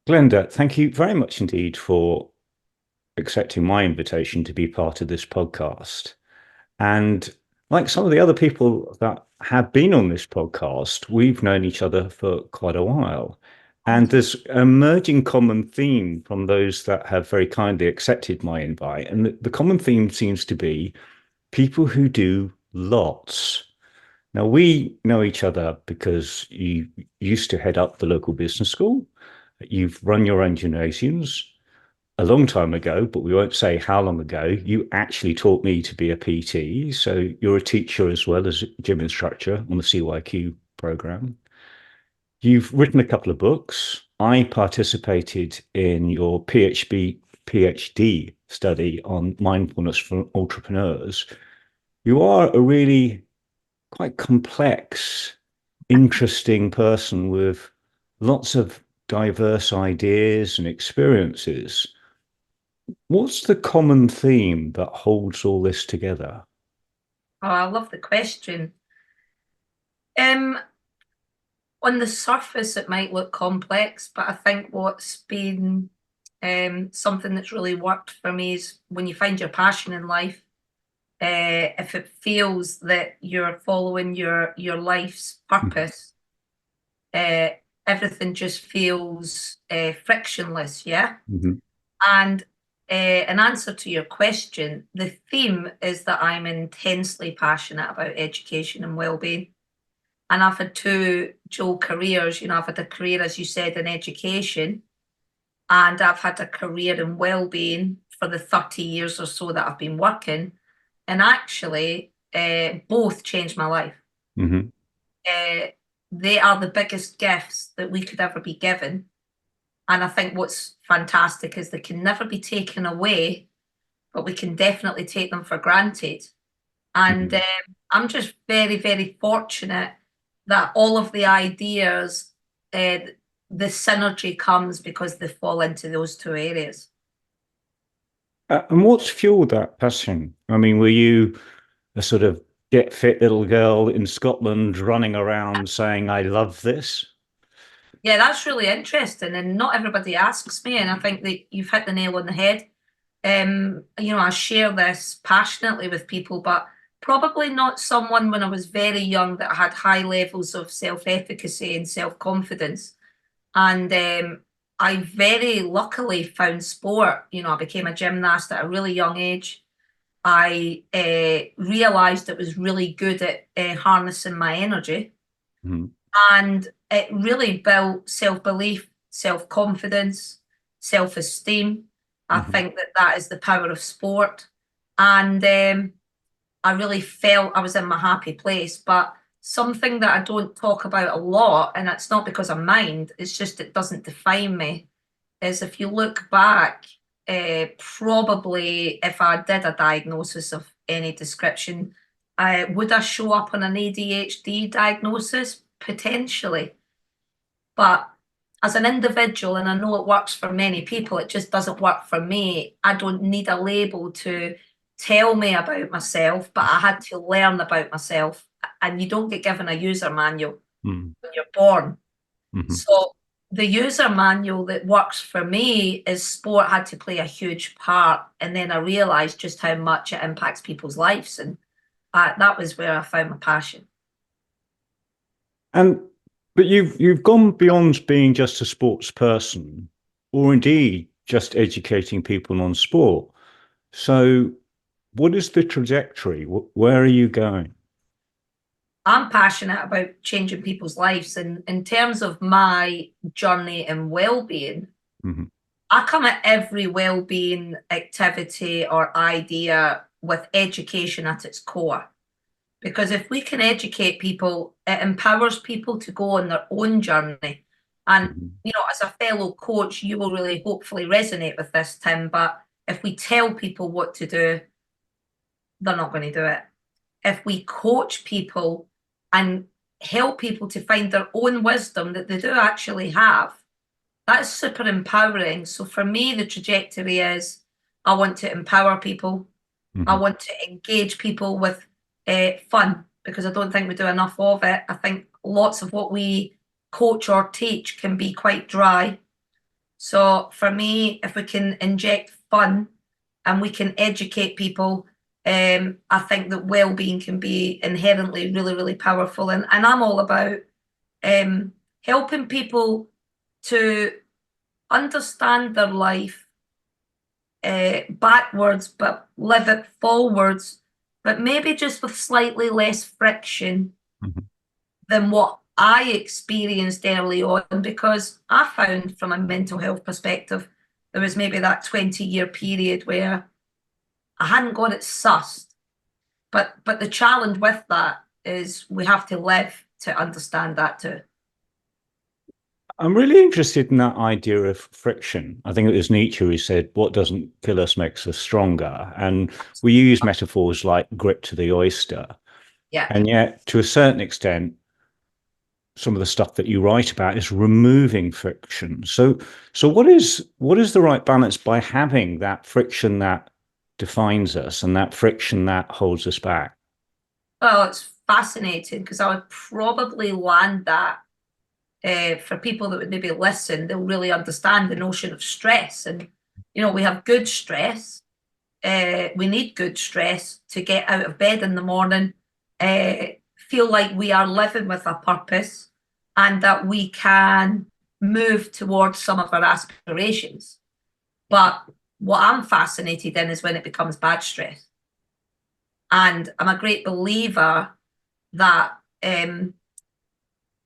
Glenda, thank you very much indeed for accepting my invitation to be part of this podcast. And like some of the other people that have been on this podcast, we've known each other for quite a while. And there's an emerging common theme from those that have very kindly accepted my invite. And the common theme seems to be people who do lots. Now, we know each other because you used to head up the local business school. You've run your own gymnasiums a long time ago, but we won't say how long ago. You actually taught me to be a PT. So you're a teacher as well as a gym instructor on the CYQ program. You've written a couple of books. I participated in your PhD study on mindfulness for entrepreneurs. You are a really quite complex, interesting person with lots of diverse ideas and experiences. What's the common theme that holds all this together? Oh, I love the question. On the surface, it might look complex, but I think what's been something that's really worked for me is when you find your passion in life, if it feels that you're following your life's purpose, uh, everything just feels frictionless, yeah? Mm-hmm. And in answer to your question, the theme is that I'm intensely passionate about education and well-being. And I've had two dual careers. I've had a career, as you said, in education, and I've had a career in well-being for the 30 years or so that I've been working. And actually, both changed my life. Mm-hmm. Uh, they are the biggest gifts that we could ever be given. And I think what's fantastic is they can never be taken away, but we can definitely take them for granted. And Mm-hmm. I'm just very, very fortunate that all of the ideas, uh, the synergy comes because they fall into those two areas. And what's fueled that passion? I mean, were you a sort of get fit little girl in Scotland running around saying, I love this? Yeah, that's really interesting. And not everybody asks me. And I think that you've hit the nail on the head. I share this passionately with people, but probably not someone when I was very young that had high levels of self-efficacy and self-confidence. And I very luckily found sport. I became a gymnast at a really young age. I realized it was really good at harnessing my energy. Mm-hmm. And it really built self-belief, self-confidence, self-esteem. I Mm-hmm. think that that is the power of sport. And I really felt I was in my happy place. But something that I don't talk about a lot, and it's not because I mind, it's just it doesn't define me, is if you look back, probably if I did a diagnosis of any description, would I show up on an ADHD diagnosis? Potentially. But as an individual, and I know it works for many people, it just doesn't work for me. I don't need a label to tell me about myself, but I had to learn about myself. And you don't get given a user manual when you're born. Mm-hmm. So the user manual that works for me is sport had to play a huge part. And then I realized just how much it impacts people's lives. And that was where I found my passion. And but you've gone beyond being just a sports person, or indeed just educating people on sport. So, what is the trajectory? Where are you going? I'm passionate about changing people's lives. And in terms of my journey in well-being, Hmm. I come at every well-being activity or idea with education at its core. Because if we can educate people, it empowers people to go on their own journey. And, Hmm. as a fellow coach, you will really hopefully resonate with this, Tim. But if we tell people what to do, they're not going to do it. If we coach people and help people to find their own wisdom that they do actually have, that's super empowering. So for me, the trajectory is I want to empower people. I Hmm. want to engage people with fun because I don't think we do enough of it. I think lots of what we coach or teach can be quite dry. So for me, if we can inject fun and we can educate people, I think that well-being can be inherently really, really powerful. And I'm all about helping people to understand their life backwards, but live it forwards, but maybe just with slightly less friction than what I experienced early on, because I found from a mental health perspective, there was maybe that 20-year period where I hadn't got it sussed. But the challenge with that is we have to live to understand that too. I'm really interested in that idea of friction. I think it was Nietzsche who said, what doesn't kill us makes us stronger. And we use metaphors like grit to the oyster. Yeah. And yet, to a certain extent, some of the stuff that you write about is removing friction. So what is the right balance by having that friction that defines us and that friction that holds us back? Well, it's fascinating because I would probably land that for people that would maybe listen, they'll really understand the notion of stress. And, we have good stress. We need good stress to get out of bed in the morning, feel like we are living with a purpose and that we can move towards some of our aspirations. But what I'm fascinated in is when it becomes bad stress. And I'm a great believer that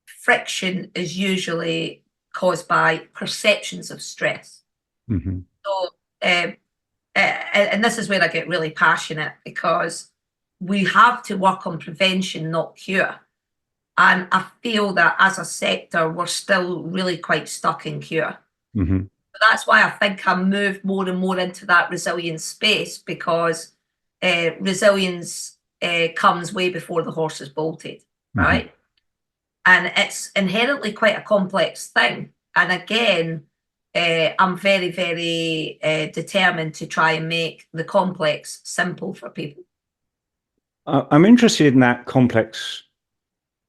friction is usually caused by perceptions of stress. Mm-hmm. So, and this is where I get really passionate, because we have to work on prevention, not cure. And I feel that as a sector, we're still really quite stuck in cure. Mm-hmm. That's why I think I moved more and more into that resilience space, because resilience comes way before the horse is bolted, right? Mm-hmm. And it's inherently quite a complex thing. And again, I'm very, very determined to try and make the complex simple for people. I'm interested in that complex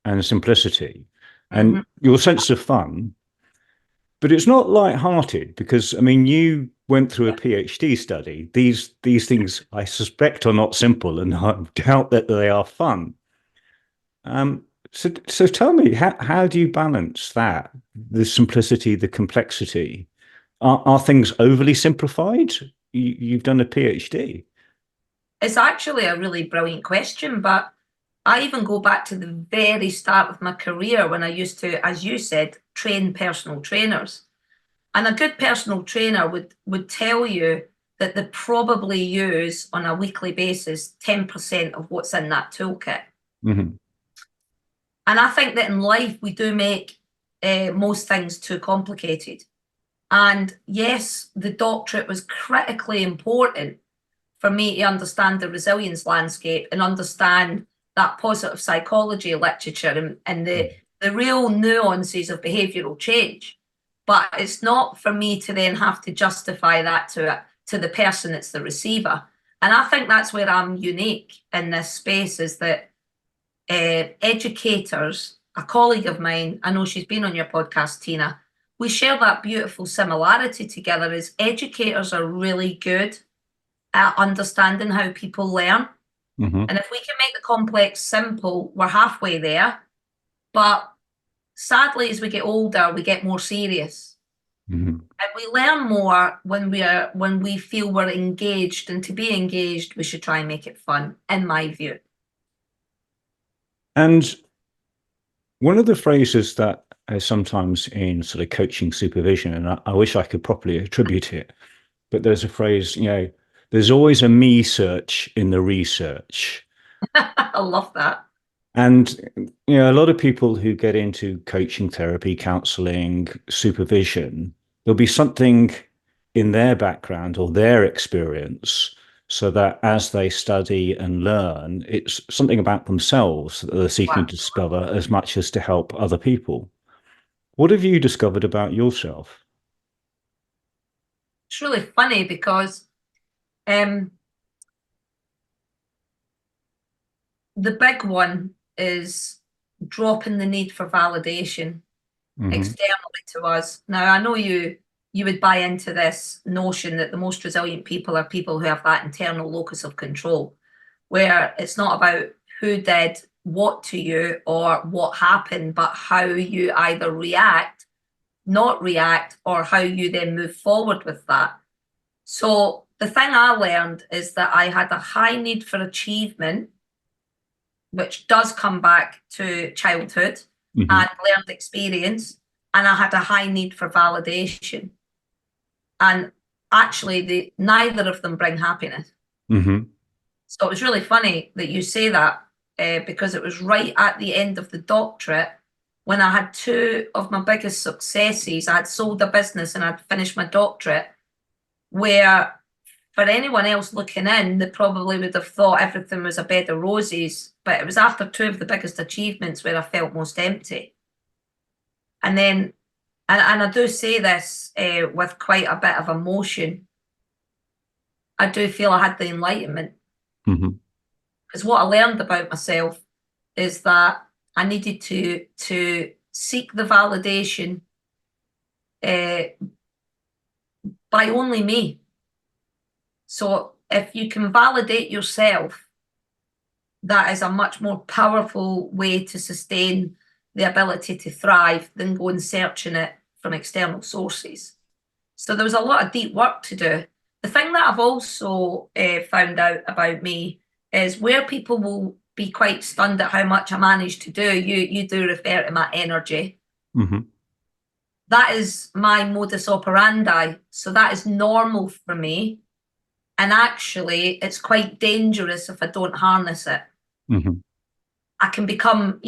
and simplicity and your sense of fun, but it's not light-hearted because, I mean, you went through a PhD study. These things, I suspect, are not simple, and I doubt that they are fun. So tell me, how do you balance that, the simplicity, the complexity? Are things overly simplified? You've done a PhD. It's actually a really brilliant question, but I even go back to the very start of my career when I used to, as you said, train personal trainers. And a good personal trainer would tell you that they probably use on a weekly basis 10% of what's in that toolkit. Mm-hmm. And I think that in life, we do make most things too complicated. And yes, the doctorate was critically important for me to understand the resilience landscape and understand that positive psychology literature and the real nuances of behavioral change. But it's not for me to then have to justify that to the person that's the receiver. And I think that's where I'm unique in this space, is that educators, a colleague of mine, I know she's been on your podcast, Tina, we share that beautiful similarity together, is educators are really good at understanding how people learn. Mm-hmm. And if we can make the complex simple, we're halfway there. But sadly, as we get older, we get more serious. Mm-hmm. And we learn more when we feel we're engaged. And to be engaged, we should try and make it fun, in my view. And one of the phrases that is sometimes in sort of coaching supervision, and I wish I could properly attribute it, but there's a phrase, there's always a me search in the research. I love that. And, a lot of people who get into coaching, therapy, counseling, supervision, there'll be something in their background or their experience, so that as they study and learn, it's something about themselves that they're seeking to discover as much as to help other people. What have you discovered about yourself? It's really funny because the big one is dropping the need for validation externally to us. Now, I know you you would buy into this notion that the most resilient people are people who have that internal locus of control, where it's not about who did what to you or what happened, but how you either react, not react, or how you then move forward with that. So the thing I learned is that I had a high need for achievement, which does come back to childhood and learned experience, and I had a high need for validation. And actually, neither of them bring happiness. So it was really funny that you say that, because it was right at the end of the doctorate when I had two of my biggest successes. I had sold a business and I'd finished my doctorate, where for anyone else looking in, they probably would have thought everything was a bed of roses. But it was after two of the biggest achievements where I felt most empty. And then, and I do say this with quite a bit of emotion, I do feel I had the enlightenment. Because what I learned about myself is that I needed to seek the validation by only me. So if you can validate yourself, that is a much more powerful way to sustain the ability to thrive than going searching it from external sources. So there was a lot of deep work to do. The thing that I've also found out about me is where people will be quite stunned at how much I managed to do. You do refer to my energy. That is my modus operandi. So that is normal for me. And actually, it's quite dangerous if I don't harness it. I can become,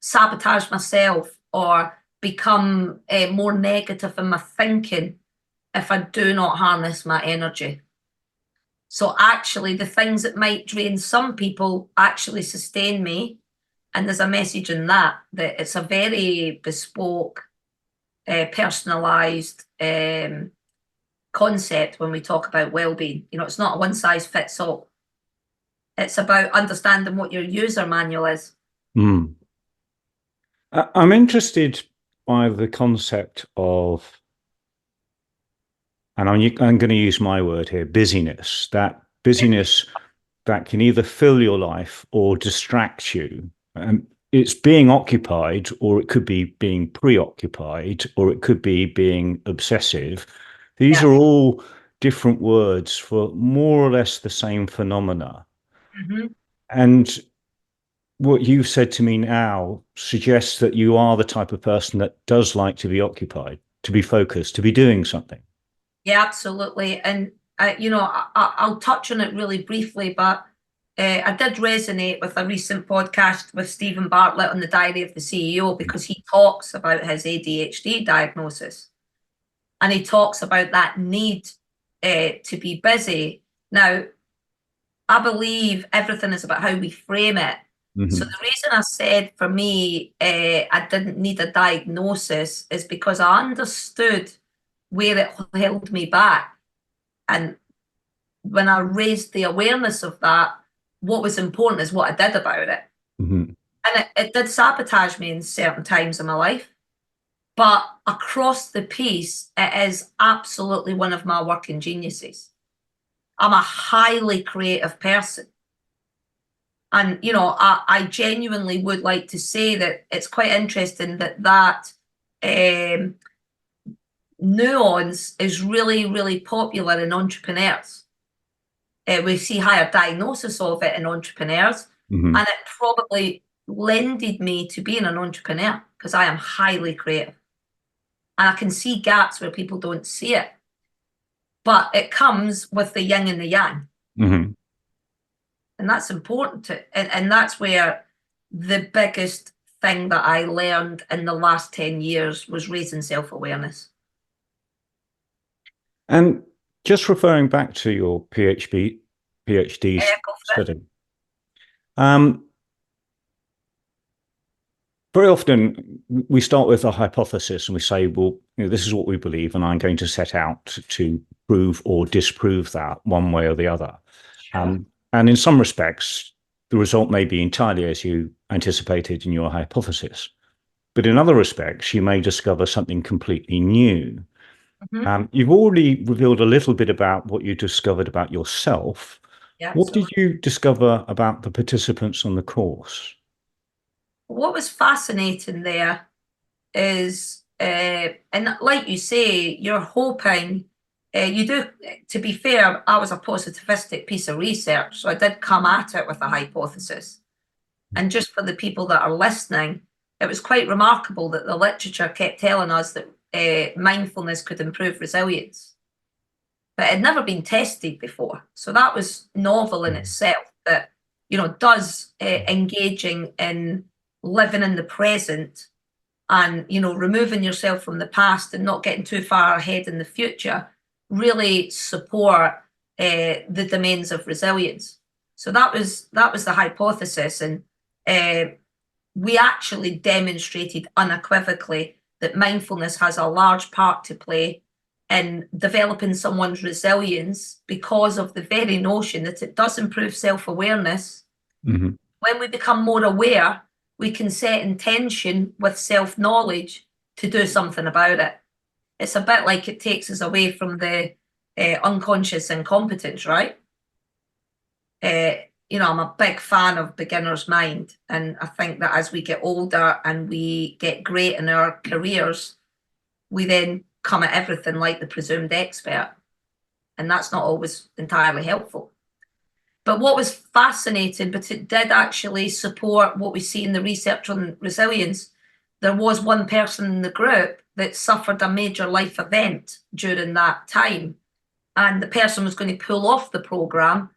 sabotage myself or become more negative in my thinking if I do not harness my energy. So actually, the things that might drain some people actually sustain me. And there's a message in that it's a very bespoke, personalized concept when we talk about well-being. It's not a one size fits all. It's about understanding what your user manual is. I'm interested by the concept of, and I'm going to use my word here, busyness. That busyness that can either fill your life or distract you. It's being occupied, or it could be being preoccupied, or it could be being obsessive. These are all different words for more or less the same phenomena. And what you've said to me now suggests that you are the type of person that does like to be occupied, to be focused, to be doing something. Yeah, absolutely. And, I'll touch on it really briefly, but I did resonate with a recent podcast with Stephen Bartlett on the Diary of the CEO, because he talks about his ADHD diagnosis. And he talks about that need to be busy. Now, I believe everything is about how we frame it. So the reason I said for me I didn't need a diagnosis is because I understood where it held me back. And when I raised the awareness of that, what was important is what I did about it. And it did sabotage me in certain times of my life. But across the piece, it is absolutely one of my working geniuses. I'm a highly creative person. And, I genuinely would like to say that it's quite interesting that nuance is really, really popular in entrepreneurs. We see higher diagnosis of it in entrepreneurs. And it probably lended me to being an entrepreneur because I am highly creative. And I can see gaps where people don't see it. But it comes with the yin and the yang. And that's important and that's where the biggest thing that I learned in the last 10 years was raising self-awareness. And just referring back to your PhD study, very often we start with a hypothesis and we say, well, this is what we believe, and I'm going to set out to prove or disprove that one way or the other. And in some respects, the result may be entirely as you anticipated in your hypothesis. But in other respects, you may discover something completely new. Mhm. You've already revealed a little bit about what you discovered about yourself. Yeah. What did So you discover about the participants on the course? what was fascinating there is, and like you say, you're hoping, you do, to be fair, I was a positivistic piece of research, so I did come at it with a hypothesis. And just for the people that are listening, it was quite remarkable that the literature kept telling us that mindfulness could improve resilience, but it had never been tested before. So that was novel in itself. That, does engaging in living in the present and, removing yourself from the past and not getting too far ahead in the future really support the domains of resilience. So that was the hypothesis, and we actually demonstrated unequivocally that mindfulness has a large part to play in developing someone's resilience, because of the very notion that it does improve self-awareness. Mm-hmm. When we become more aware, we can set intention with self-knowledge to do something about it. It's a bit like it takes us away from the unconscious incompetence, right? I'm a big fan of beginner's mind, and I think that as we get older and we get great in our careers, we then come at everything like the presumed expert, and that's not always entirely helpful. But what was fascinating, but it did actually support what we see in the research on resilience, there was one person in the group that suffered a major life event during that time, and the person was going to pull off the program.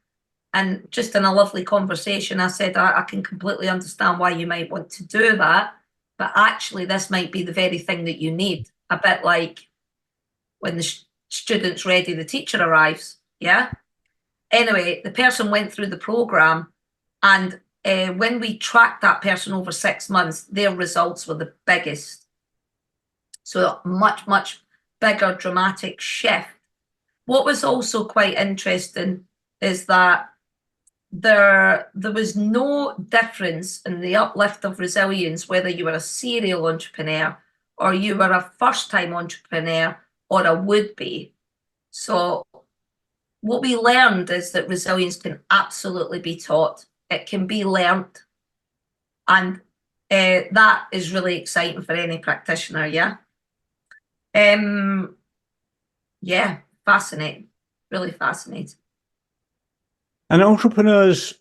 And just in a lovely conversation, I said, I can completely understand why you might want to do that, but actually this might be the very thing that you need. A bit like when the student's ready, the teacher arrives. Yeah. Anyway, the person went through the program, and when we tracked that person over 6 months, their results were the biggest. So a much, much bigger dramatic shift. What was also quite interesting is that there was no difference in the uplift of resilience whether you were a serial entrepreneur or you were a first-time entrepreneur or a would-be. So what we learned is that resilience can absolutely be taught. It can be learned. And that is really exciting for any practitioner, yeah? Yeah, fascinating. Really fascinating. And entrepreneurs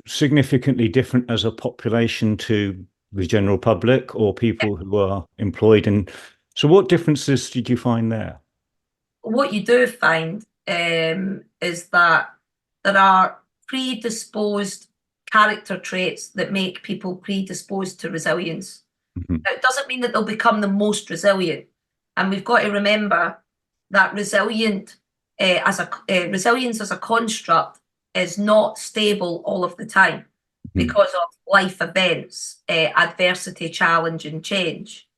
significantly different as a population to the general public or people who are employed in. So what differences did you find there? What you do find is that there are predisposed character traits that make people predisposed to resilience. Mm-hmm. Now, it doesn't mean that they'll become the most resilient. And we've got to remember that resilience as a construct is not stable all of the time because of life events, adversity, challenge, and change.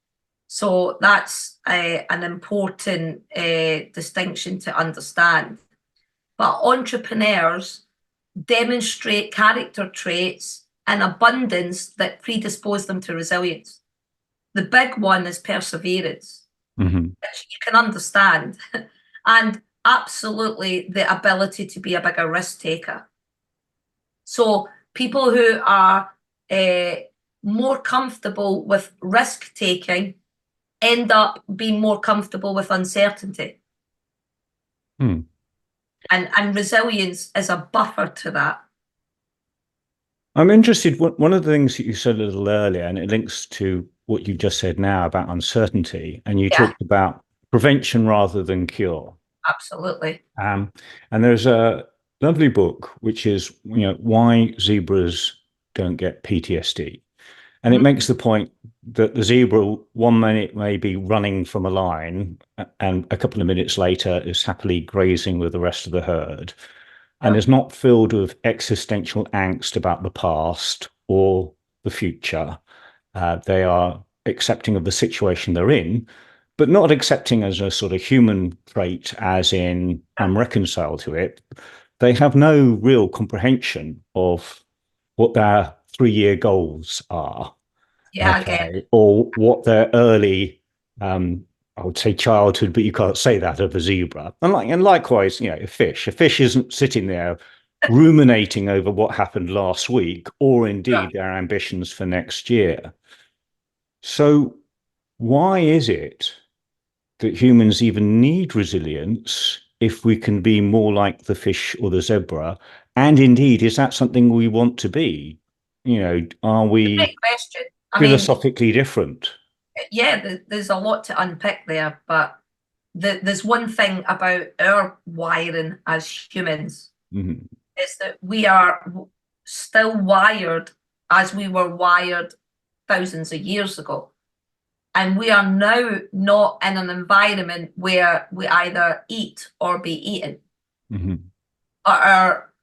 So that's an important distinction to understand. But entrepreneurs demonstrate character traits in abundance that predispose them to resilience. The big one is perseverance, which you can understand, and absolutely the ability to be a bigger risk taker. So people who are more comfortable with risk taking end up being more comfortable with uncertainty. And resilience is a buffer to that. I'm interested. One of the things that you said a little earlier, and it links to what you just said now about uncertainty, and you Yeah, talked about prevention rather than cure. absolutely. And there's a lovely book which is, why zebras don't get PTSD. And it makes the point that the zebra 1 minute may be running from a lion and a couple of minutes later is happily grazing with the rest of the herd and is not filled with existential angst about the past or the future. They are accepting of the situation they're in, but not accepting as a sort of human trait, as in, I'm reconciled to it. They have no real comprehension of what their 3-year goals are. Yeah, again. Okay, or what their early I would say childhood, but you can't say that of a zebra. And likewise, a fish. A fish isn't sitting there ruminating over what happened last week, or Yeah. indeed their ambitions for next year. So why is it that humans even need resilience if we can be more like the fish or the zebra? And indeed, is that something we want to be? Are Great we question. I mean, philosophically different? yeah, there's a lot to unpick there, but there's one thing about our wiring as humans Mhm. is that we are still wired as we were wired thousands of years ago. And we are now not in an environment where we either eat or be eaten. Mhm. Our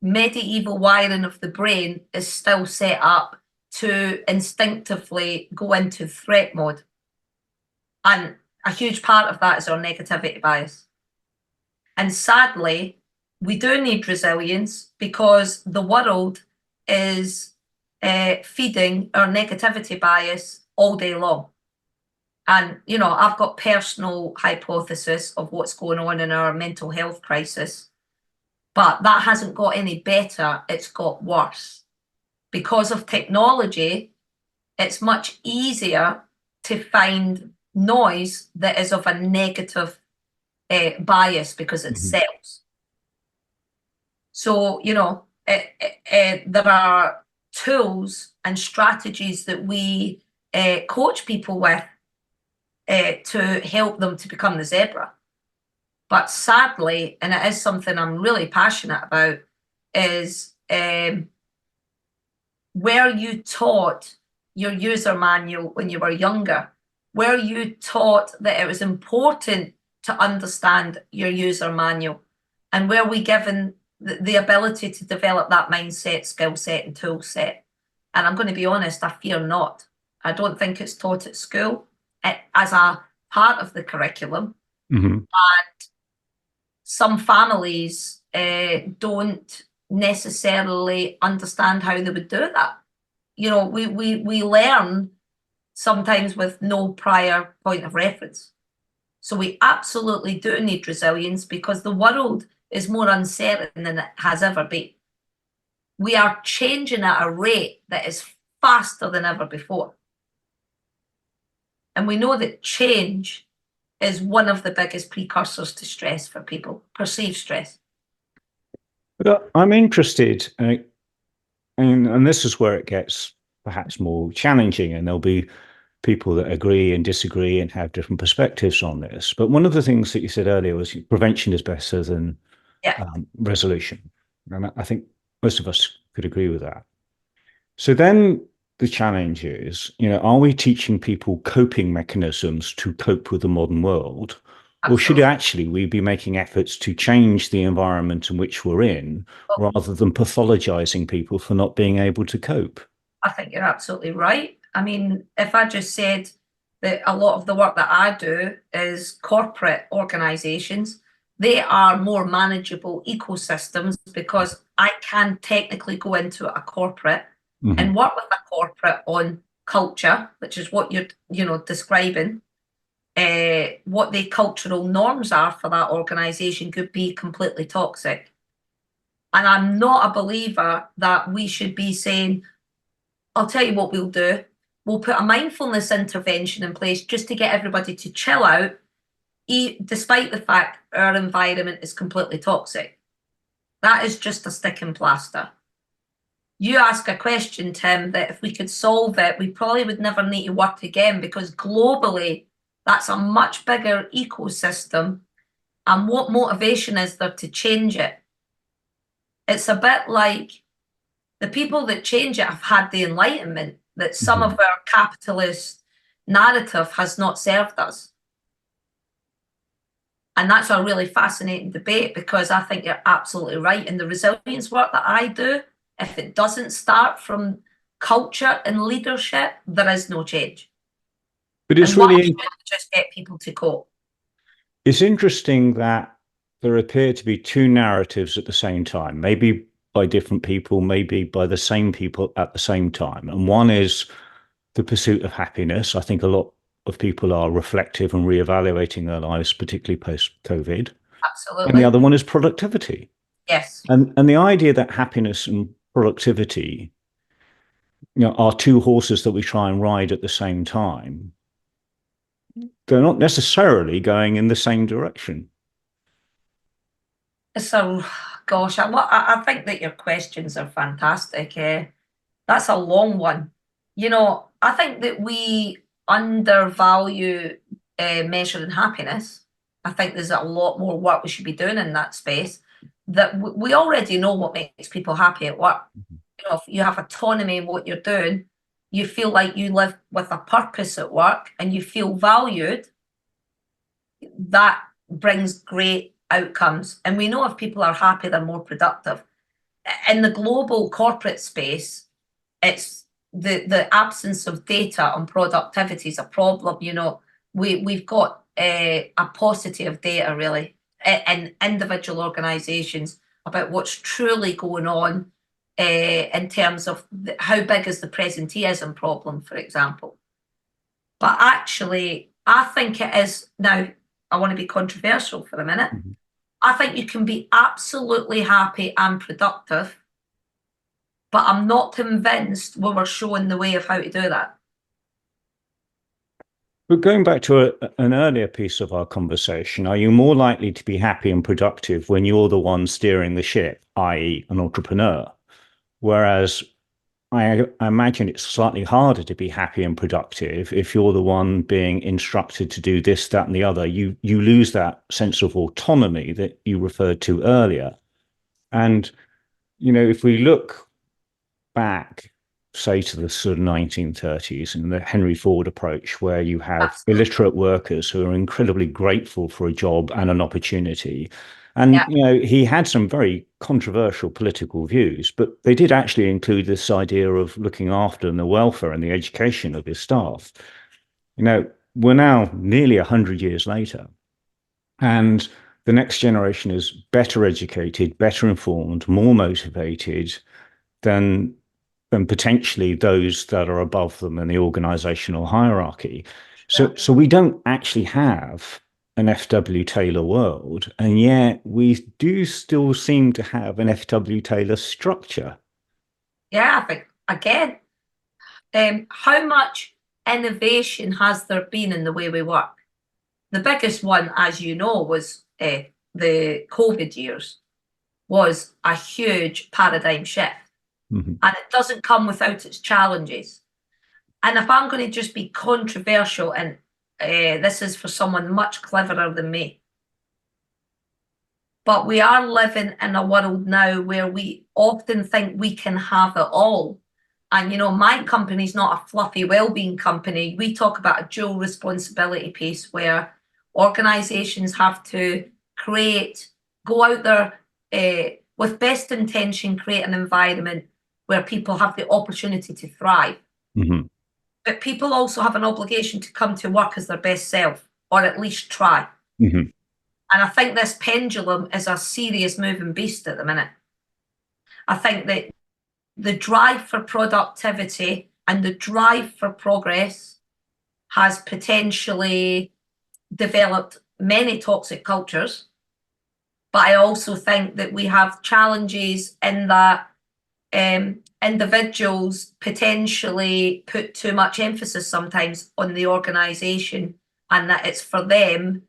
medieval wiring of the brain is still set up to instinctively go into threat mode. And a huge part of that is our negativity bias. And sadly, we do need resilience because the world is feeding our negativity bias all day long. And, I've got personal hypothesis of what's going on in our mental health crisis, but that hasn't got any better. It's got worse. Because of technology, it's much easier to find noise that is of a negative bias because it Mhm. sells. So, there are tools and strategies that we coach people with to help them to become the zebra. But sadly, and it is something I'm really passionate about, is were you taught your user manual when you were younger? Were you taught that it was important to understand your user manual? And were we given the ability to develop that mindset, skill set, and tool set? And I'm going to be honest, I fear not. I don't think it's taught at school as a part of the curriculum. Mhm. Some families don't necessarily understand how they would do that. We learn sometimes with no prior point of reference. So we absolutely do need resilience because the world is more uncertain than it has ever been. We are changing at a rate that is faster than ever before. And we know that change is one of the biggest precursors to stress for people, perceived stress. But I'm interested, and this is where it gets perhaps more challenging, and there'll be people that agree and disagree and have different perspectives on this. But one of the things that you said earlier was prevention is better than Yeah, resolution. And I think most of us could agree with that. So then the challenge is, are we teaching people coping mechanisms to cope with the modern world? Or should absolutely. actually we be making efforts to change the environment in which we're in rather than pathologizing people for not being able to cope? I think you're absolutely right. I mean, if I just said that a lot of the work that I do is corporate organizations, they are more manageable ecosystems because I can technically go into a corporate Mhm. and work with a corporate on culture, which is what you're describing. What the cultural norms are for that organization could be completely toxic. And I'm not a believer that we should be saying, I'll tell you what we'll do. We'll put a mindfulness intervention in place just to get everybody to chill out, despite the fact our environment is completely toxic. That is just a stick and plaster. You ask a question, Tim, that if we could solve it, we probably would never need to work again because globally, that's a much bigger ecosystem. And what motivation is there to change it? It's a bit like the people that change it have had the enlightenment that some of Mhm. our capitalist narrative has not served us. And that's a really fascinating debate because I think you're absolutely right. In the resilience work that I do, if it doesn't start from culture and leadership, there is no change. But And why should we just get people to cope? it's interesting that there appear to be two narratives at the same time, maybe by different people, maybe by the same people at the same time. And one is the pursuit of happiness. I think a lot of people are reflective and reevaluating their lives, particularly post-COVID. And the Absolutely. other one is productivity. Yes. And the idea that happiness and productivity, are two horses that we try and ride at the same time, they're not necessarily going in the same direction. So, gosh, I think that your questions are fantastic. That's a long one. I think that we undervalue measuring happiness. I think there's a lot more work we should be doing in that space. That we already know what makes people happy at work. If you have autonomy in what you're doing, you feel like you live with a purpose at work and you feel valued, that brings great outcomes. And we know if people are happy, they're more productive. In the global corporate space, it's the absence of data on productivity is a problem. We've got a paucity of data really in individual organizations about what's truly going on in terms of how big is the presenteeism problem, for example. But actually, I think it is now. I want to be controversial for a minute. Mm-hmm. I think you can be absolutely happy and productive, but I'm not convinced we were showing the way of how to do that. But going back to an earlier piece of our conversation, are you more likely to be happy and productive when you're the one steering the ship, i.e. an entrepreneur? Whereas I imagine it's slightly harder to be happy and productive if you're the one being instructed to do this, that, and the other. You lose that sense of autonomy that you referred to earlier. And, if we look back, say, to the sort of 1930s and the Henry Ford approach, where you have illiterate workers who are incredibly grateful for a job and an opportunity. And, he had some very controversial political views, but they did actually include this idea of looking after the welfare and the education of his staff. We're now nearly 100 years later, and the next generation is better educated, better informed, more motivated than potentially those that are above them in the organizational hierarchy. So we don't actually have an F.W. Taylor world, and yet we do still seem to have an F.W. Taylor structure. Yeah, I think, again, how much innovation has there been in the way we work? The biggest one, as you know, was the COVID years, was a huge paradigm shift. Mm-hmm. And it doesn't come without its challenges. And if I'm going to just be controversial, and this is for someone much cleverer than me, but we are living in a world now where we often think we can have it all. And, my company's not a fluffy wellbeing company. We talk about a dual responsibility piece where organizations have to go out there with best intention, create an environment where people have the opportunity to thrive. Mm-hmm. But people also have an obligation to come to work as their best self, or at least try. Mm-hmm. And I think this pendulum is a serious moving beast at the minute. I think that the drive for productivity and the drive for progress has potentially developed many toxic cultures. But I also think that we have challenges in that individuals potentially put too much emphasis sometimes on the organisation, and that it's for them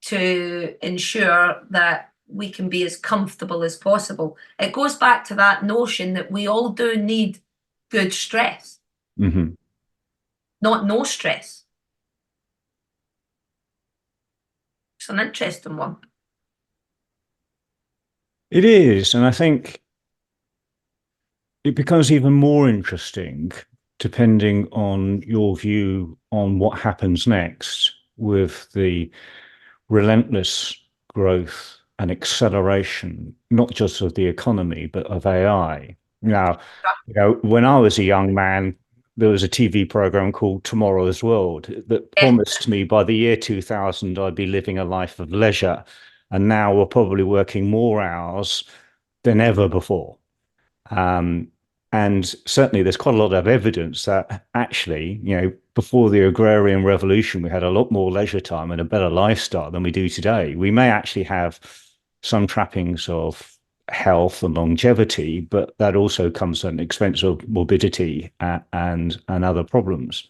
to ensure that we can be as comfortable as possible. It goes back to that notion that we all do need good stress, Mm-hmm. not no stress. It's an interesting one. It is, and I think it becomes even more interesting depending on your view on what happens next with the relentless growth and acceleration, not just of the economy, but of AI. Now, when I was a young man, there was a TV program called Tomorrow's World that promised me by the year 2000, I'd be living a life of leisure. And now we're probably working more hours than ever before. And certainly there's quite a lot of evidence that actually, before the agrarian revolution, we had a lot more leisure time and a better lifestyle than we do today. We may actually have some trappings of health and longevity, but that also comes at an expense of morbidity and other problems.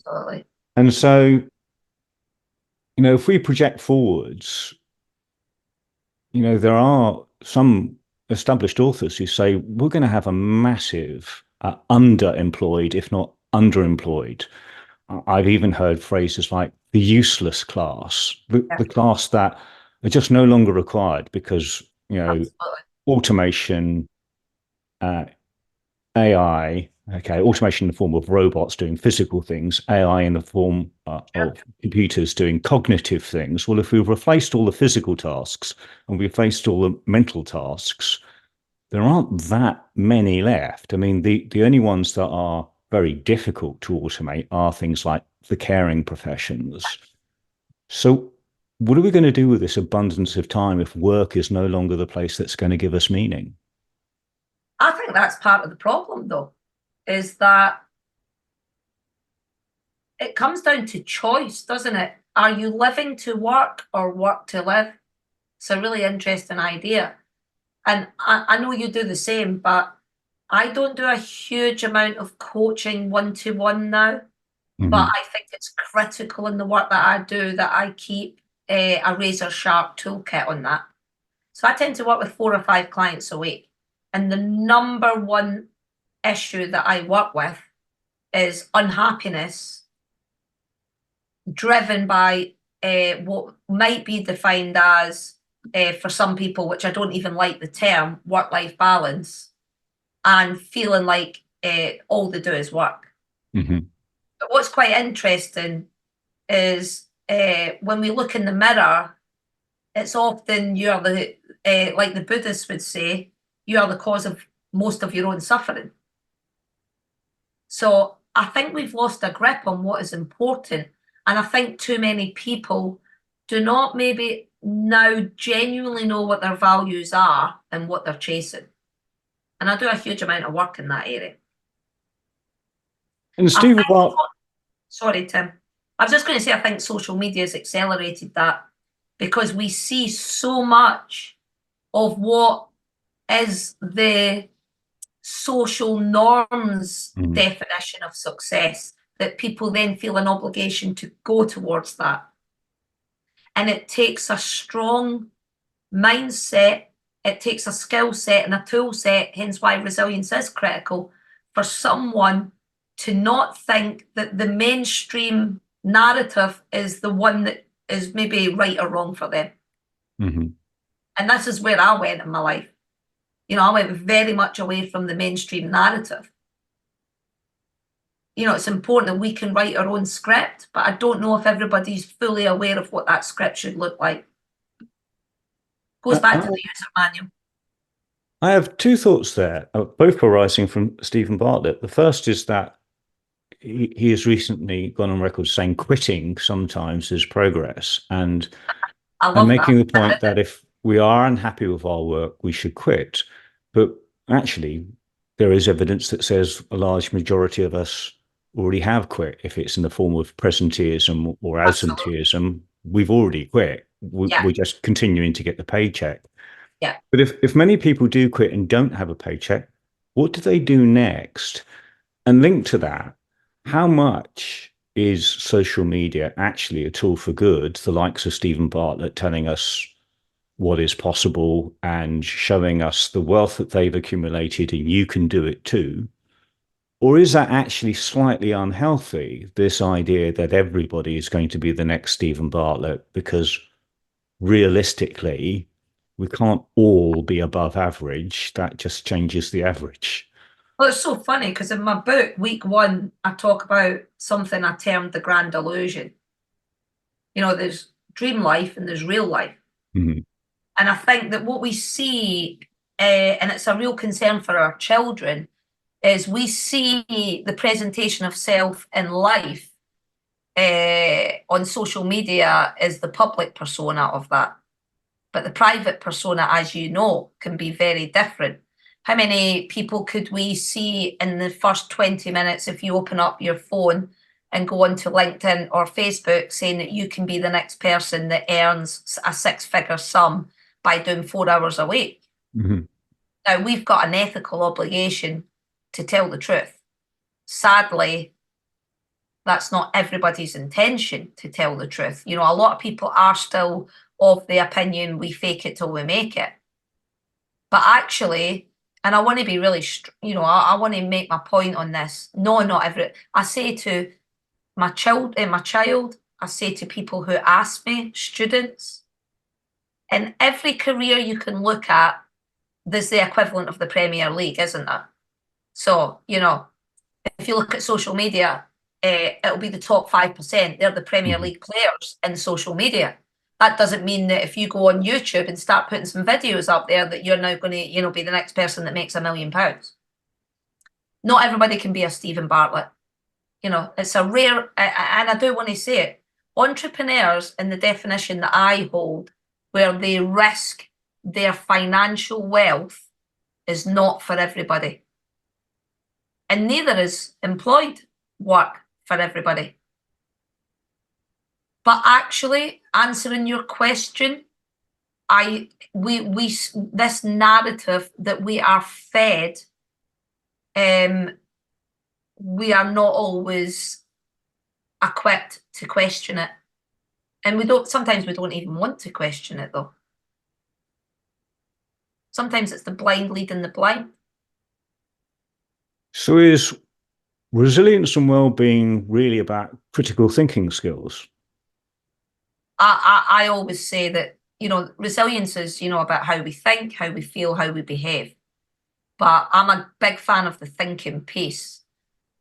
Absolutely. And so, if we project forwards, there are some established authors who say we're going to have a massive underemployed, if not underemployed. I've even heard phrases like the useless class, the class that are just no longer required because, Absolutely. automation, AI, automation in the form of robots doing physical things, AI in the form of computers doing cognitive things. Well, if we've replaced all the physical tasks and we've replaced all the mental tasks, there aren't that many left. I mean, the only ones that are very difficult to automate are things like the caring professions. So what are we going to do with this abundance of time if work is no longer the place that's going to give us meaning? I think that's part of the problem, though, is that it comes down to choice, doesn't it? Are you living to work or work to live? It's a really interesting idea. And I know you do the same, but I don't do a huge amount of coaching one-to-one now. But I think it's critical in the work that I do that I keep a razor sharp toolkit on that. So I tend to work with 4 or 5 clients a week. And the number one issue that I work with is unhappiness driven by what might be defined as, for some people, which I don't even like the term, work-life balance, and feeling like all they do is work. But what's quite interesting is when we look in the mirror, it's often you're the, like the Buddhists would say, you are the cause of most of your own suffering. So I think we've lost a grip on what is important. And I think too many people do not maybe now genuinely know what their values are and what they're chasing. And I do a huge amount of work in that area. And Steve, sorry, Tim. I was just going to say, I think social media has accelerated that because we see so much of what is the social norms definition of success that people then feel an obligation to go towards that. And it takes a strong mindset, it takes a skill set and a tool set, hence why resilience is critical for someone to not think that the mainstream narrative is the one that is maybe right or wrong for them. And this is where I went in my life. I went very much away from the mainstream narrative. It's important that we can write our own script, but I don't know if everybody's fully aware of what that script should look like. Goes back to the user manual. I have 2 thoughts there, both arising from Stephen Bartlett. The first is that he has recently gone on record saying quitting sometimes is progress. And making the point that if we are unhappy with our work, we should quit. But actually, there is evidence that says a large majority of us already have quit. If it's in the form of presenteeism or absenteeism, we've already quit. We're just continuing to get the paycheck. But if many people do quit and don't have a paycheck, what do they do next? And linked to that, how much is social media actually a tool for good? The likes of Stephen Bartlett telling us what is possible and showing us the wealth that they've accumulated and you can do it too. Or is that actually slightly unhealthy, this idea that everybody is going to be the next Stephen Bartlett, because realistically, we can't all be above average. That just changes the average. Well, it's so funny because in my book, week 1, I talk about something I termed the grand illusion. There's dream life and there's real life. And I think that what we see, and it's a real concern for our children, is we see the presentation of self in life on social media as the public persona of that. But the private persona, as you know, can be very different. How many people could we see in the first 20 minutes if you open up your phone and go onto LinkedIn or Facebook saying that you can be the next person that earns a 6-figure sum by doing 4 hours a week. Mm-hmm. Now, we've got an ethical obligation to tell the truth. Sadly, that's not everybody's intention to tell the truth. You know, a lot of people are still of the opinion we fake it till we make it. But actually, and I want to be really, you know, I want to make my point on this. No, not every. I say to my child, I say to people who ask me, students, in every career you can look at, there's the equivalent of the Premier League, isn't there? So, you know, if you look at social media, it'll be the top 5%. They're the Premier League players in social media. That doesn't mean that if you go on YouTube and start putting some videos up there that you're now going to, you know, be the next person that makes £1 million. Not everybody can be a Stephen Bartlett. You know, it's a rare, and I do want to say it, entrepreneurs in the definition that I hold, where they risk their financial wealth, is not for everybody. And neither is employed work for everybody. But actually, answering your question, this narrative that we are fed, we are not always equipped to question it. And sometimes we don't even want to question it though. Sometimes it's the blind leading the blind. So is resilience and well-being really about critical thinking skills? I always say that, you know, resilience is, you know, about how we think, how we feel, how we behave. But I'm a big fan of the thinking piece.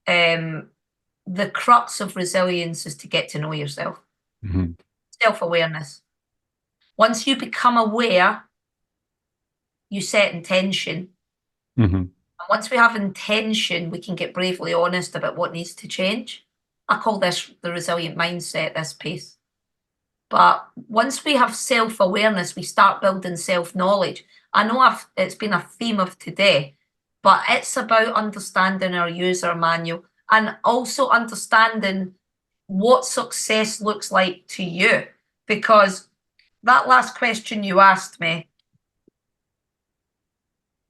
The crux of resilience is to get to know yourself. Mm-hmm. Self-awareness. Once you become aware, you set intention. Mm-hmm. And once we have intention, we can get bravely honest about what needs to change. I call this the resilient mindset, this piece. But once we have self-awareness, we start building self-knowledge. I know it's been a theme of today, but it's about understanding our user manual and also understanding what success looks like to you. Because that last question you asked me,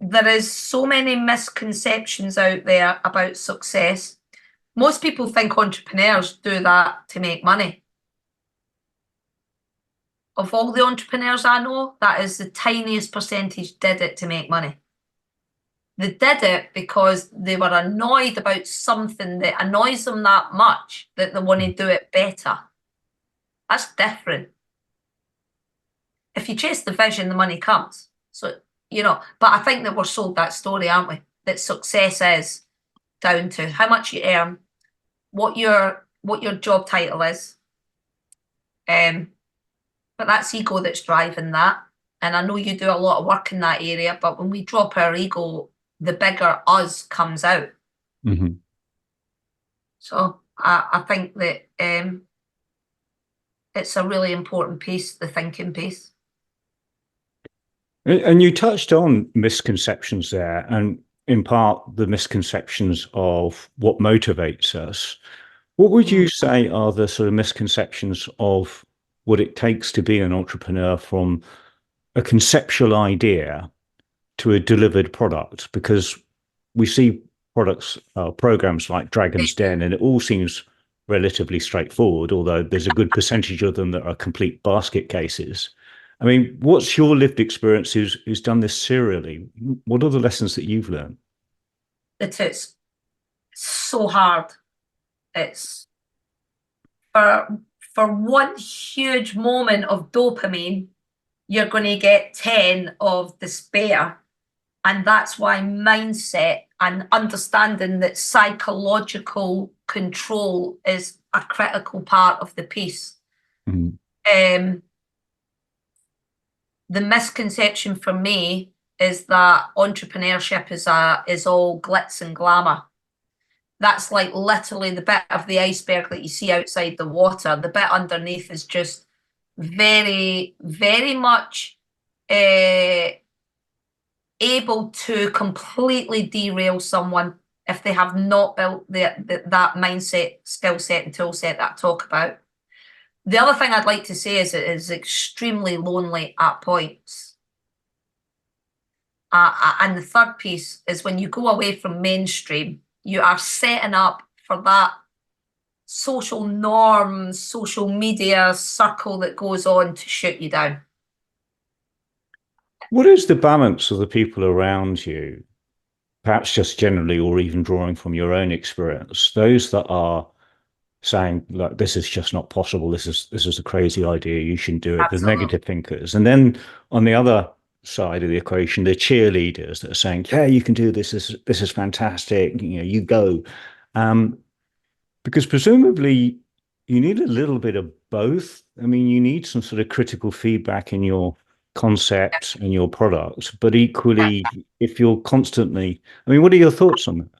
there is so many misconceptions out there about success. Most people think entrepreneurs do that to make money. Of all the entrepreneurs I know, that is the tiniest percentage did it to make money. They did it because they were annoyed about something that annoys them that much that they want to do it better. That's different. If you chase the vision, the money comes. So, you know, but I think that we're sold that story, aren't we? That success is down to how much you earn, what your job title is. But that's ego that's driving that. And I know you do a lot of work in that area, but when we drop our ego, the bigger us comes out. Mm-hmm. So I think that it's a really important piece, the thinking piece. And you touched on misconceptions there, and in part the misconceptions of what motivates us. What would you say are the sort of misconceptions of what it takes to be an entrepreneur from a conceptual idea to a delivered product? Because we see products, programs like Dragon's Den, and it all seems relatively straightforward, although there's a good percentage of them that are complete basket cases. I mean, what's your lived experience who's done this serially? What are the lessons that you've learned? It is so hard. It's for one huge moment of dopamine, you're going to get 10 of despair. And that's why mindset and understanding that psychological control is a critical part of the piece. Mm-hmm. The misconception for me is that entrepreneurship is all glitz and glamour. That's like literally the bit of the iceberg that you see outside the water. The bit underneath is just very, very much able to completely derail someone if they have not built that mindset, skill set and tool set that I talk about. The other thing I'd like to say is it is extremely lonely at points. And the third piece is when you go away from mainstream, you are setting up for that social norms, social media circle that goes on to shoot you down. What is the balance of the people around you, perhaps just generally, or even drawing from your own experience, those that are saying, like, this is just not possible, this is a crazy idea, you shouldn't do it, the Absolutely. negative thinkers, and then on the other side of the equation, the cheerleaders that are saying, yeah, you can do this, this is fantastic, you go. Because presumably you need a little bit of both. I mean, you need some sort of critical feedback in your concept and your product, but equally, if you're constantly, I mean, what are your thoughts on that?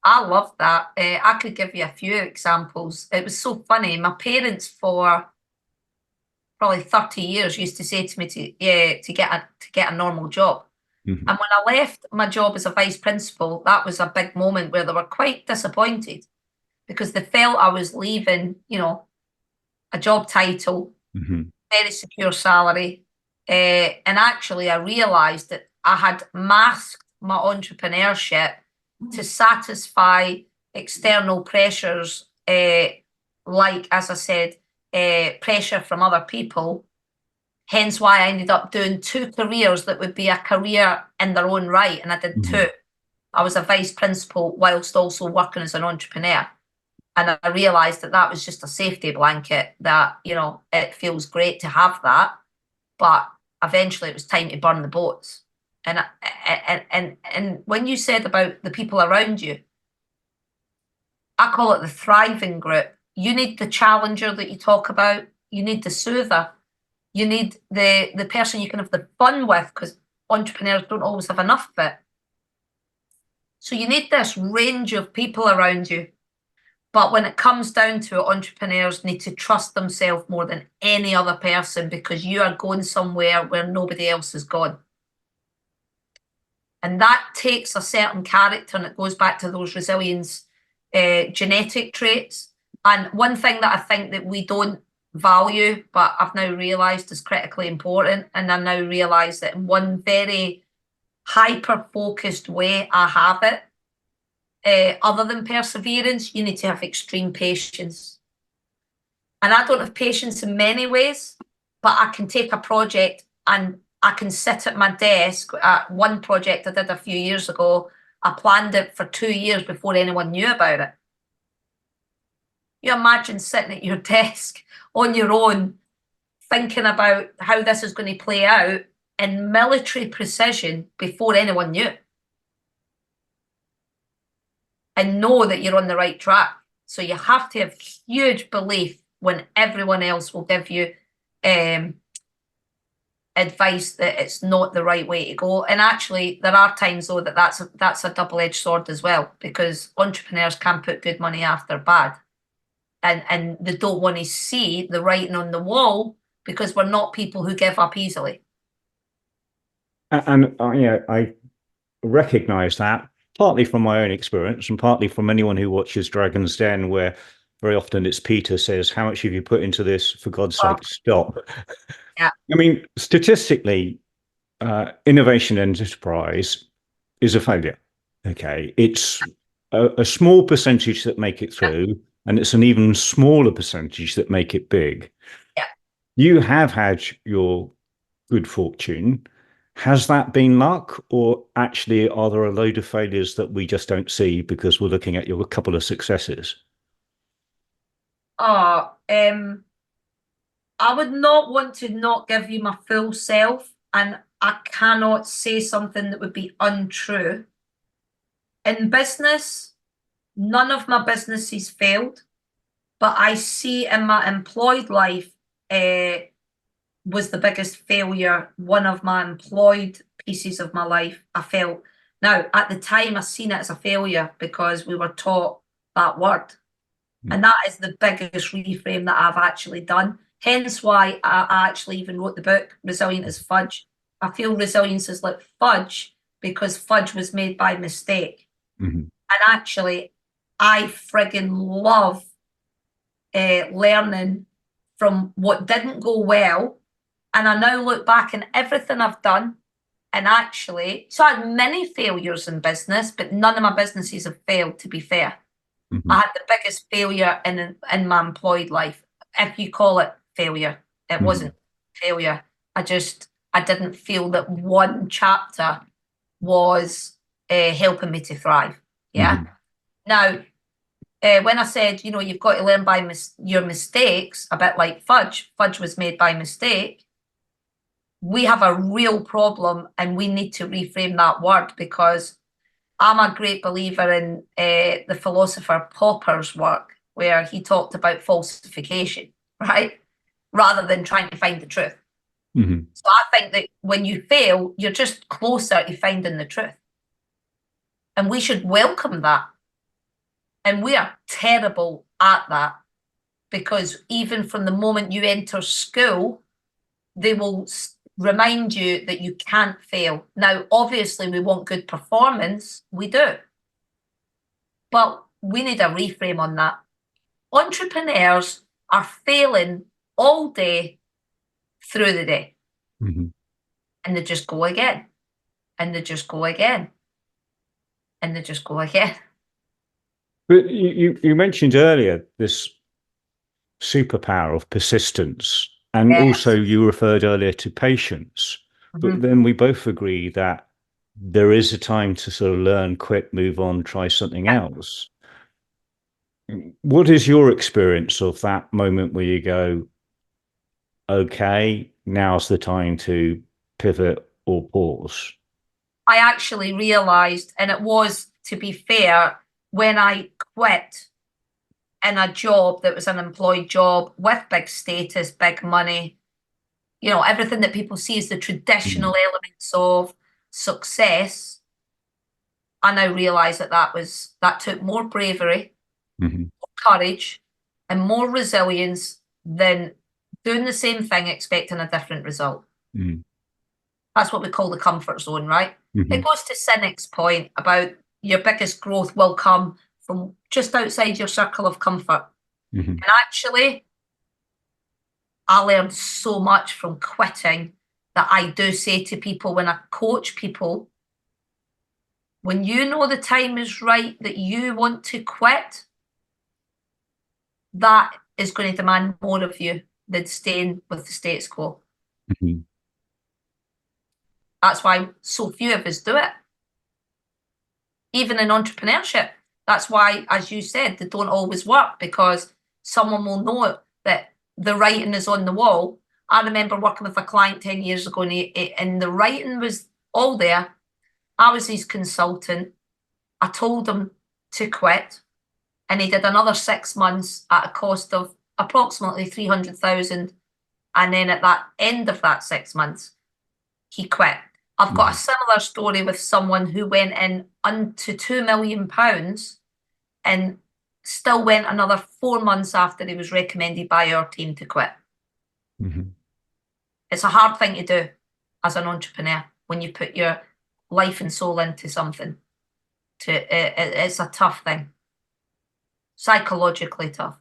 I love that. I could give you a few examples. It was so funny. My parents, for probably 30 years, used to say to me to get a normal job. Mm-hmm. And when I left my job as a vice principal, that was a big moment where they were quite disappointed because they felt I was leaving, a job title, Mm-hmm. very secure salary. And actually, I realised that I had masked my entrepreneurship to satisfy external pressures, like, as I said, pressure from other people. Hence why I ended up doing two careers that would be a career in their own right. And I did two. I was a vice principal whilst also working as an entrepreneur. And I realised that was just a safety blanket, that, it feels great to have that. But eventually it was time to burn the boats. And when you said about the people around you, I call it the thriving group. You need the challenger that you talk about. You need the soother. You need the person you can have the fun with, because entrepreneurs don't always have enough of it. So you need this range of people around you. But when it comes down to it, entrepreneurs need to trust themselves more than any other person, because you are going somewhere where nobody else has gone. And that takes a certain character, and it goes back to those resilience genetic traits. And one thing that I think that we don't value, but I've now realised is critically important, and I now realise that in one very hyper-focused way I have it, other than perseverance, you need to have extreme patience. And I don't have patience in many ways, but I can take a project and I can sit at my desk. One project I did a few years ago, I planned it for 2 years before anyone knew about it. You imagine sitting at your desk on your own, thinking about how this is going to play out in military precision before anyone knew. And know that you're on the right track. So you have to have huge belief when everyone else will give you advice that it's not the right way to go. And actually, there are times, though, that's a double-edged sword as well, because entrepreneurs can put good money after bad. And they don't want to see the writing on the wall, because we're not people who give up easily. And I recognize that, partly from my own experience and partly from anyone who watches Dragon's Den, where very often it's Peter says, how much have you put into this? For God's sake, stop. Yeah. I mean, statistically, innovation enterprise is a failure. Okay. It's a small percentage that make it through, and it's an even smaller percentage that make it big. Yeah. You have had your good fortune. Has that been luck, or actually are there a load of failures that we just don't see because we're looking at your couple of successes? I would not want to not give you my full self, and I cannot say something that would be untrue. In business, none of my businesses failed, but I see in my employed life was the biggest failure. One of my employed pieces of my life, I felt. Now, at the time, I seen it as a failure because we were taught that word. And that is the biggest reframe that I've actually done. Hence why I actually even wrote the book, Resilient as Fudge. I feel resilience is like fudge because fudge was made by mistake. Mm-hmm. And actually, I friggin' love learning from what didn't go well. And I now look back and everything I've done, and actually, so I had many failures in business, but none of my businesses have failed, to be fair. I had the biggest failure in my employed life, if you call it failure. It wasn't failure. I didn't feel that one chapter was helping me to thrive. Yeah. Now, when I said, you've got to learn by your mistakes, a bit like fudge. Fudge was made by mistake. We have a real problem, and we need to reframe that word, because I'm a great believer in the philosopher Popper's work, where he talked about falsification, right? Rather than trying to find the truth. So I think that when you fail, you're just closer to finding the truth. And we should welcome that. And we are terrible at that, because even from the moment you enter school, they will remind you that you can't fail. Now, obviously, we want good performance. We do. But we need a reframe on that. Entrepreneurs are failing all day through the day. And they just go again. And they just go again. And they just go again. But you mentioned earlier this superpower of persistence, and also you referred earlier to patience. But then we both agree that there is a time to sort of learn, quit, move on, try something else. What is your experience of that moment where you go, okay, now's the time to pivot or pause? I actually realized, and it was, to be fair, when I quit in a job that was an employed job with big status, big money, everything that people see as the traditional elements of success. I now realize that took more bravery, more courage, and more resilience than doing the same thing expecting a different result. That's what we call the comfort zone, right? It goes to Sinek's point about your biggest growth will come from just outside your circle of comfort. And actually, I learned so much from quitting that I do say to people when I coach people, when you know the time is right that you want to quit, that is going to demand more of you than staying with the status quo. That's why so few of us do it. Even in entrepreneurship, that's why, as you said, they don't always work, because someone will know that the writing is on the wall. I remember working with a client 10 years ago, and the writing was all there. I was his consultant. I told him to quit, and he did another 6 months at a cost of approximately 300,000. And then at that end of that 6 months, he quit. I've got a similar story with someone who went in to £2 million and still went another 4 months after he was recommended by our team to quit. It's a hard thing to do as an entrepreneur when you put your life and soul into something. It's a tough thing, psychologically tough.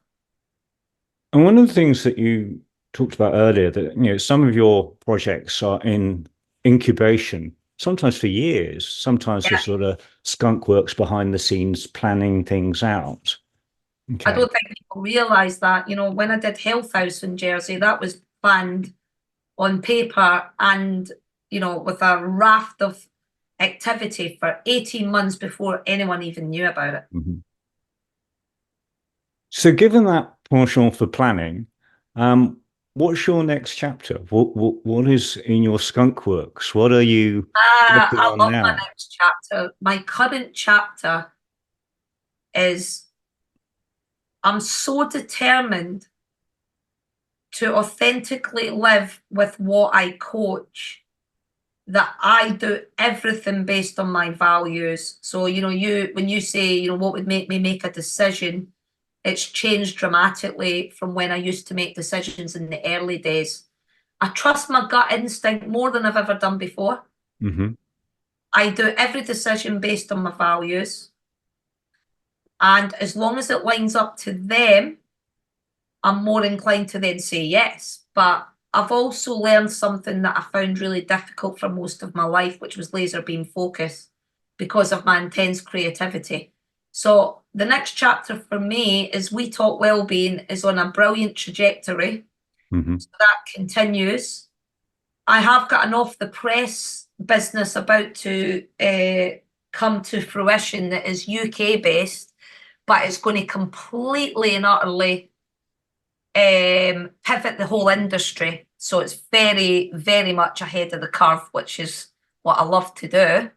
And one of the things that you talked about earlier, that some of your projects are in incubation, sometimes for years, sometimes for sort of skunk works behind the scenes, planning things out. I don't think people realise that. When I did Healthhaus in Jersey, that was planned on paper and, with a raft of activity for 18 months before anyone even knew about it. So given that penchant for planning, what's your next chapter? What is in your skunk works? What are you working on now? My next chapter. My current chapter is, I'm so determined to authentically live with what I coach that I do everything based on my values. So, when you say, what would make me make a decision, it's changed dramatically from when I used to make decisions in the early days. I trust my gut instinct more than I've ever done before. I do every decision based on my values. And as long as it lines up to them, I'm more inclined to then say yes. But I've also learned something that I found really difficult for most of my life, which was laser beam focus, because of my intense creativity. So the next chapter for me is We Talk Wellbeing is on a brilliant trajectory. Mm-hmm. So that continues. I have got an off the press business about to come to fruition that is UK based, but it's going to completely and utterly pivot the whole industry. So it's very, very much ahead of the curve, which is what I love to do.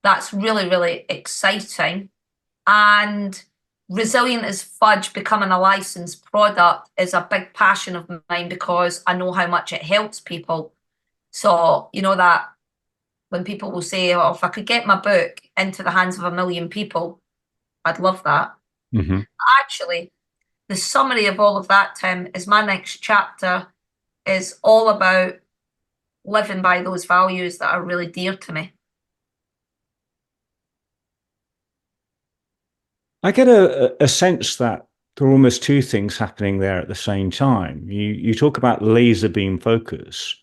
That's really, really exciting. And Resilient as Fudge becoming a licensed product is a big passion of mine because I know how much it helps people. So, you know, that when people will say, oh, if I could get my book into the hands of 1 million people, I'd love that. Mm-hmm. Actually, the summary of all of that, Tim, is my next chapter is all about living by those values that are really dear to me. I get a sense that there are almost two things happening there at the same time. You talk about laser beam focus,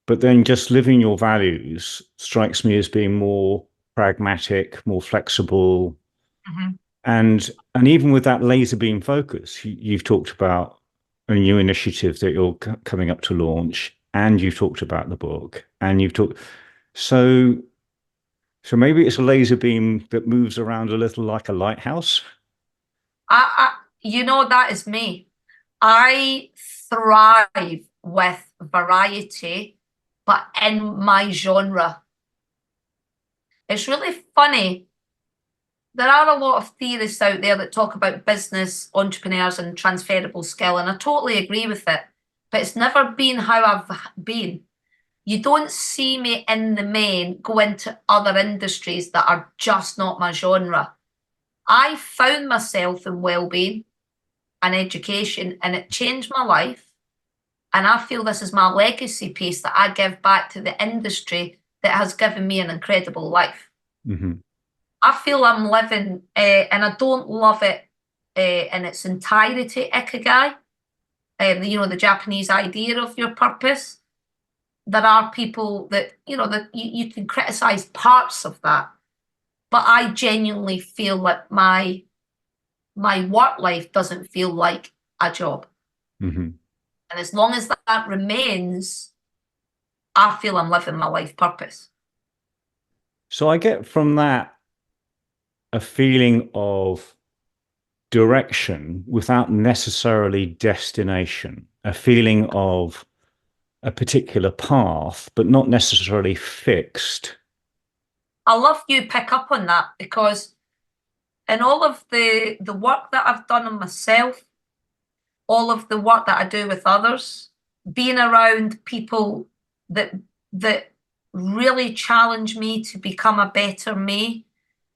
but then just living your values strikes me as being more pragmatic, more flexible. Mm-hmm. And even with that laser beam focus, you've talked about a new initiative that you're coming up to launch, and you've talked about the book, and you've talked. So maybe it's a laser beam that moves around a little like a lighthouse. You know, that is me. I thrive with variety, but in my genre. It's really funny. There are a lot of theorists out there that talk about business, entrepreneurs, and transferable skill, and I totally agree with it. But it's never been how I've been. You don't see me in the main go into other industries that are just not my genre. I found myself in well-being and education, and it changed my life. And I feel this is my legacy piece that I give back to the industry that has given me an incredible life. Mm-hmm. I feel I'm living, and I don't love it in its entirety, ikigai, you know, the Japanese idea of your purpose. There are people that, you know, that you can criticize parts of that, but I genuinely feel like my work life doesn't feel like a job. Mm-hmm. And as long as that remains, I feel I'm living my life purpose. So I get from that a feeling of direction without necessarily destination, a feeling of a particular path, but not necessarily fixed. I love you pick up on that because in all of the work that I've done on myself, all of the work that I do with others, being around people that that really challenge me to become a better me.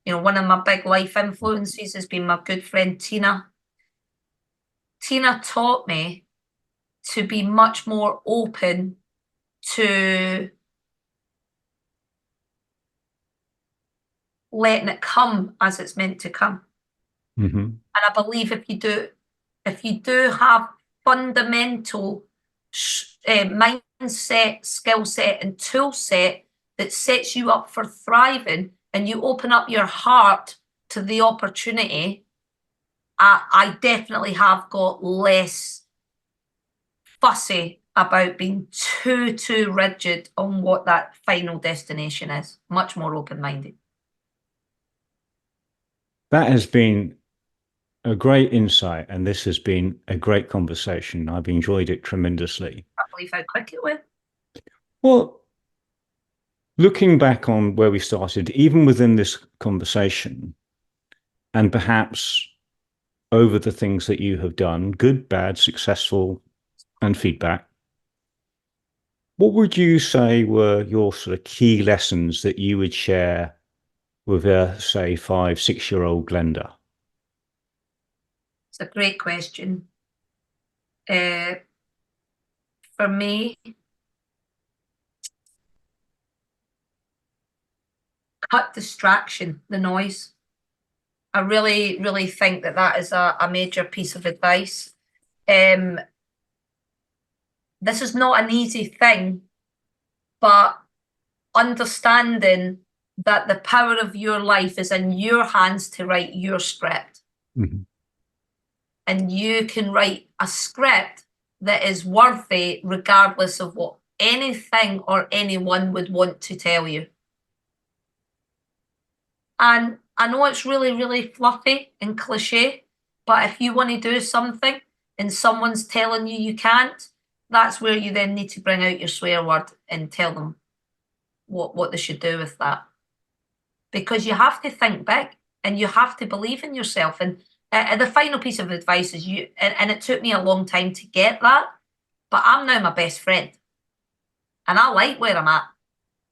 You know, one of my big life influences has been my good friend Tina. Tina taught me to be much more open to letting it come as it's meant to come. Mm-hmm. And I believe if you do have fundamental mindset, skill set, and tool set that sets you up for thriving, and you open up your heart to the opportunity, I definitely have got less fussy about being too rigid on what that final destination is. Much more open-minded. That has been a great insight, and this has been a great conversation. I've enjoyed it tremendously. I believe how quick it went. Well, looking back on where we started, even within this conversation, and perhaps over the things that you have done, good, bad, successful, and feedback, what would you say were your sort of key lessons that you would share with a, say, 5, 6-year-old Glenda? It's a great question. For me, cut distraction, the noise. I really, really think that is a major piece of advice. This is not an easy thing, but understanding that the power of your life is in your hands to write your script. Mhm. And you can write a script that is worthy regardless of what anything or anyone would want to tell you. And I know it's really, really fluffy and cliche, but if you want to do something and someone's telling you you can't, that's where you then need to bring out your swear word and tell them what they should do with that. Because you have to think big and you have to believe in yourself. And the final piece of advice is and it took me a long time to get that, but I'm now my best friend. And I like where I'm at.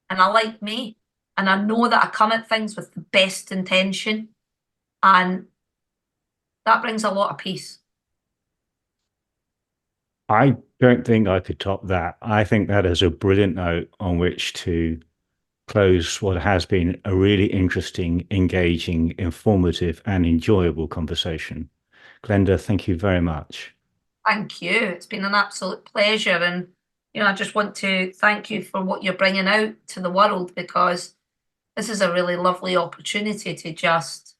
And I like me. And I know that I come at things with the best intention. And that brings a lot of peace. I don't think I could top that. I think that is a brilliant note on which to close what has been a really interesting, engaging, informative, and enjoyable conversation. Glenda, thank you very much. Thank you. It's been an absolute pleasure. And, I just want to thank you for what you're bringing out to the world, because this is a really lovely opportunity to just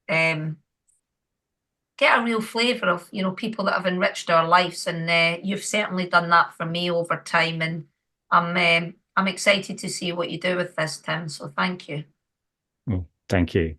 get a real flavour of, people that have enriched our lives. And you've certainly done that for me over time. And I'm excited to see what you do with this, Tim. So thank you. Well, thank you.